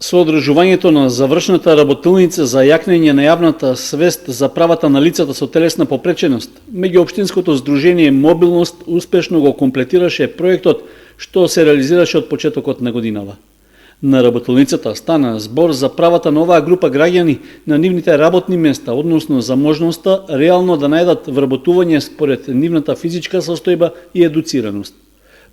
Со одржувањето на завршната работилница за јакнење на јавната свест за правата на лицата со телесна попреченост, меѓуопштинското здружение Мобилност успешно го комплетираше проектот што се реализираше од почетокот на годинава. На работилницата стана збор за правата на оваа група граѓани на нивните работни места, односно за можноста реално да најдат вработување според нивната физичка состојба и едуцираност.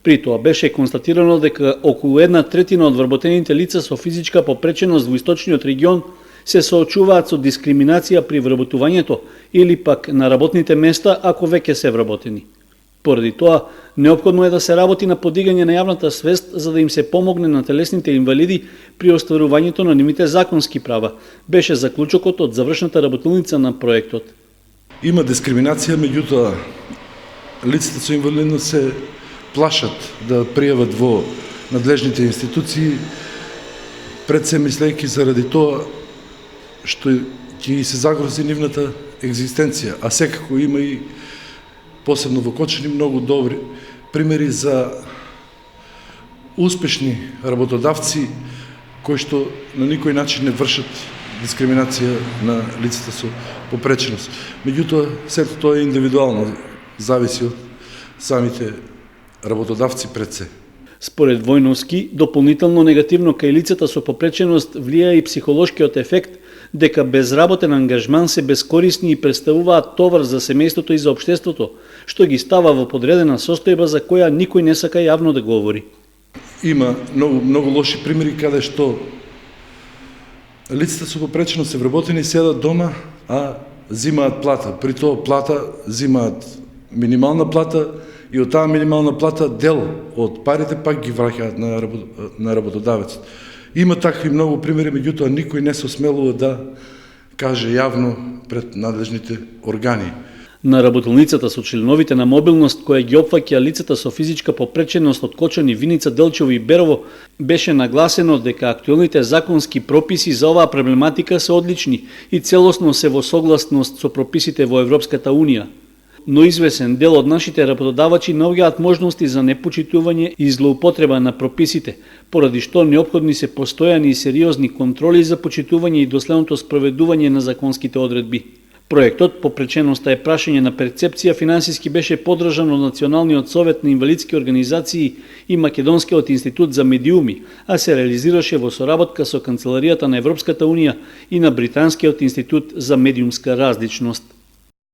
При тоа беше констатирано дека околу 1/3 од вработените лица со физичка попреченост во источниот регион се соочуваат со дискриминација при вработувањето или пак на работните места ако веќе се вработени. Поради тоа, неопходно е да се работи на подигање на јавната свест за да им се помогне на телесните инвалиди при остварувањето на нивните законски права, беше заклучокот од завршната работилница на проектот. Има дискриминација, меѓутоа лицата со инвалидност се плашат да пријават во надлежните институции, пред се мислејќи заради тоа што ќе се загрози нивната екзистенција, а секако има и посебно во Кочани многу добри примери за успешни работодавци кои што на никој начин не вршат дискриминација на лицата со попреченост. Меѓутоа, сето тоа е индивидуално, зависи од самите работодавци пред се. Според Војновски, дополнително негативно кај лицата со попреченост влија и психолошкиот ефект дека безработен ангажман се бескорисни и представуваат товар за семејството и за општеството, што ги става во подредена состојба за која никој не сака јавно да говори. Има многу лоши примери каде што лицата со попреченост се вработени седат дома, а зимаат плата. При тоа плата зимаат минимална плата и од таа минимална плата дел од парите пак ги враќаат на работодавецот. Има такви многу примери, меѓутоа никој не се осмелува да каже јавно пред надлежните органи. На работилницата со членовите на Мобилност, која ги опфаќа лицата со физичка попреченост од Кочани, Виница, Делчево и Берово, беше нагласено дека актуелните законски прописи за оваа проблематика се одлични и целосно се во согласност со прописите во Европската Унија. Но извесен дел од нашите работодавачи наоѓаат можности за непочитување и злоупотреба на прописите, поради што неопходни се постојани и сериозни контроли за почитување и доследното спроведување на законските одредби. Проектот Попреченоста е прашање на перцепција финансиски беше поддржан од Националниот совет на инвалидски организации и Македонскиот институт за медиуми, а се реализираше во соработка со Канцеларијата на Европската Унија и на Британскиот институт за медиумска различност.